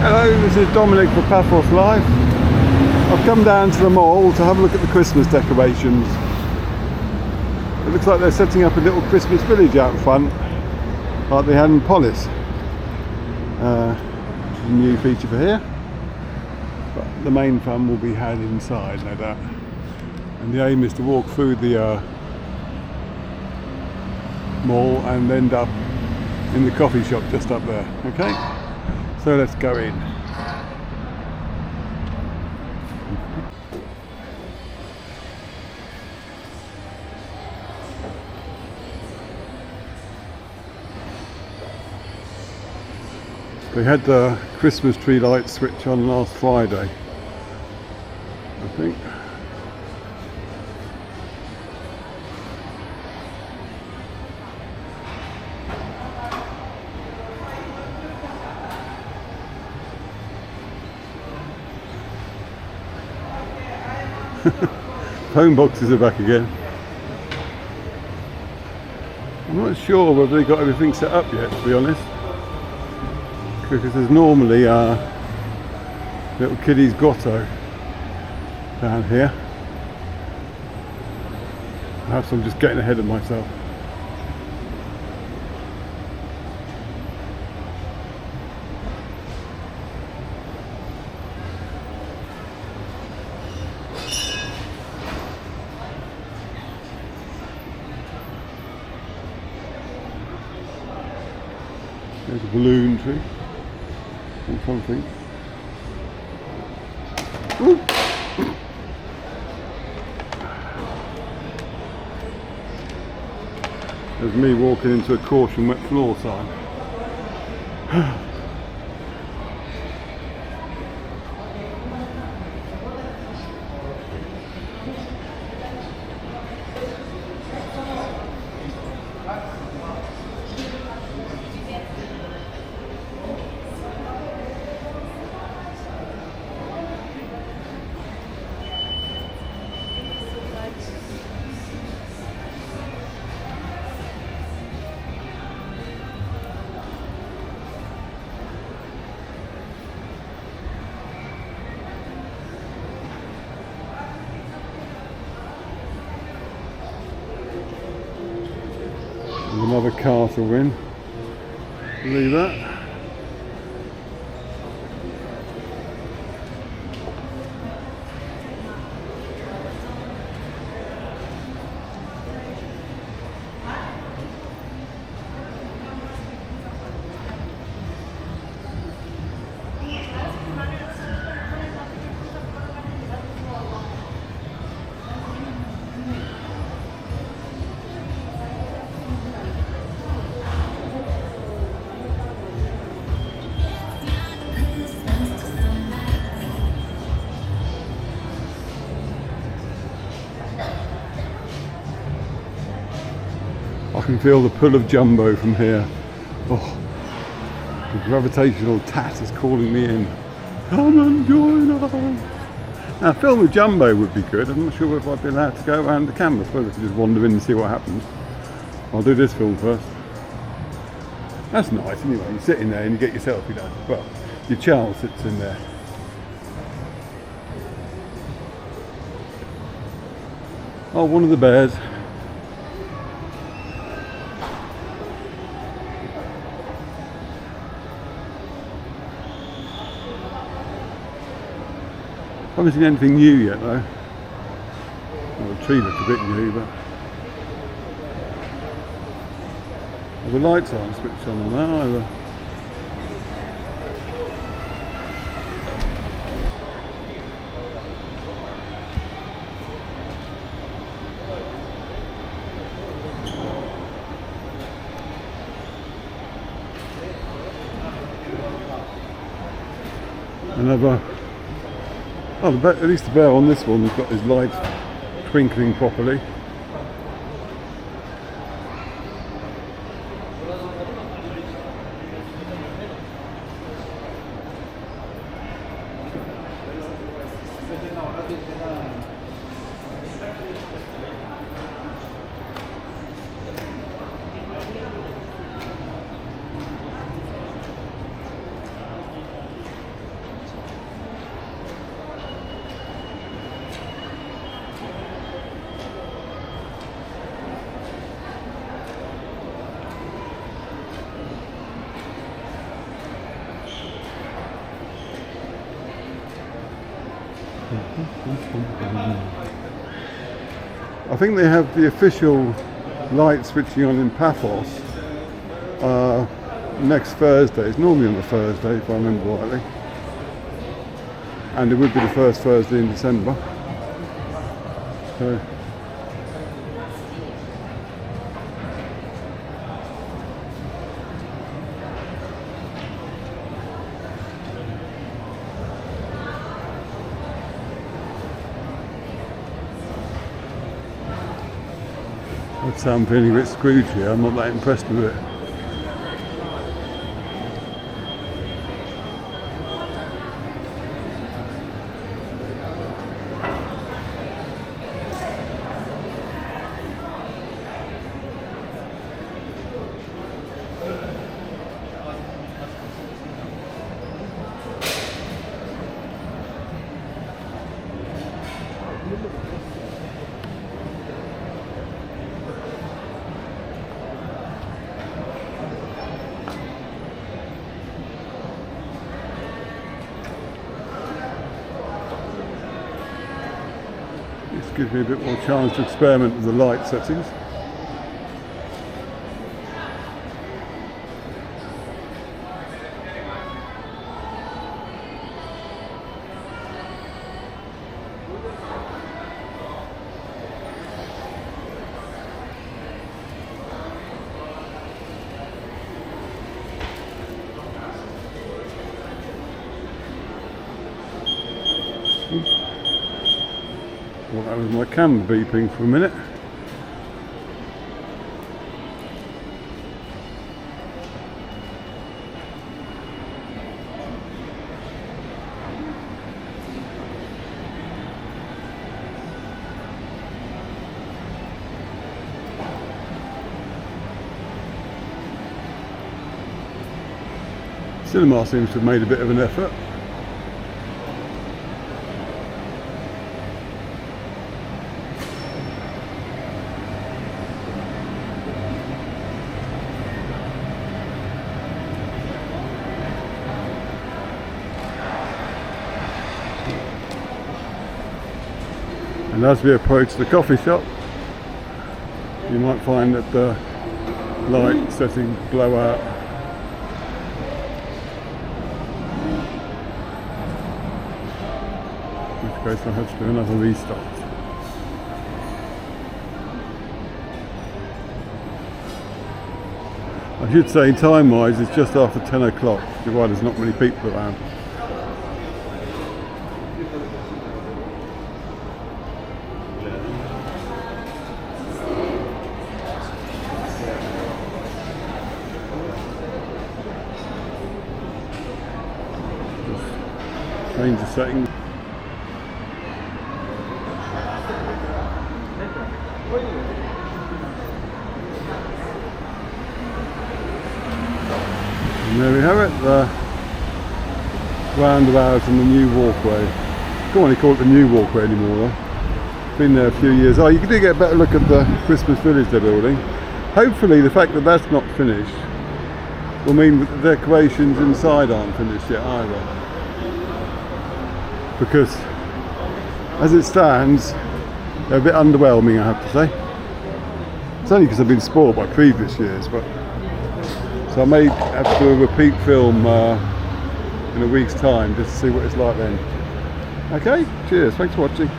Hello, this is Dominic for Paphos Live. I've come down to the mall to have a look at the Christmas decorations. It looks like they're setting up a little Christmas village out front, like they had in Paphos. Which is a new feature for here. But the main fun will be had inside, no doubt. And the aim is to walk through the mall and end up in the coffee shop just up there. Okay, so let's go in. They had the Christmas tree light switch on last Friday, I think. Phone boxes are back again. I'm not sure whether they got everything set up yet, to be honest, because there's normally a little kiddies grotto down here. Perhaps I'm just getting ahead of myself. There's a balloon tree or something. Ooh. There's me walking into a caution wet floor sign. Another castle win. Believe that. I can feel the pull of Jumbo from here. Oh, the gravitational tat is calling me in. Come and join us. Now, a film with Jumbo would be good. I'm not sure if I'd be allowed to go around the camera. I suppose I could just wander in and see what happens. I'll do this film first. That's nice anyway. You sit in there and you get your selfie done. Well, your child sits in there. Oh, one of the bears. I haven't seen anything new yet though. Well, the tree looks a bit new, but well, the lights aren't switched on that either. Another. Oh, at least the bear on this one has got his lights twinkling properly. I think they have the official light switching on in Paphos next Thursday. It's normally on the Thursday, if I remember rightly. And it would be the first Thursday in December. So I'd say I'm feeling a bit screwed here. I'm not that impressed with it. This gives me a bit more chance to experiment with the light settings. Well, that was my camera beeping for a minute. Cinema seems to have made a bit of an effort. And as we approach the coffee shop, you might find that the light settings blow out. In which case I'll have to do another restart. I should say time-wise it's just after 10 o'clock, which is why there's not many people around. Change the setting. And there we have it, the roundabout and the new walkway. I don't want to call it the new walkway anymore though. Been there a few years. Oh, you can do get a better look at the Christmas village they're building. Hopefully the fact that that's not finished will mean that the decorations inside aren't finished yet either. Because as it stands, they're a bit underwhelming, I have to say. It's only because I've been spoiled by previous years, but so I may have to do a repeat film in a week's time just to see what it's like then. Okay, cheers, thanks for watching.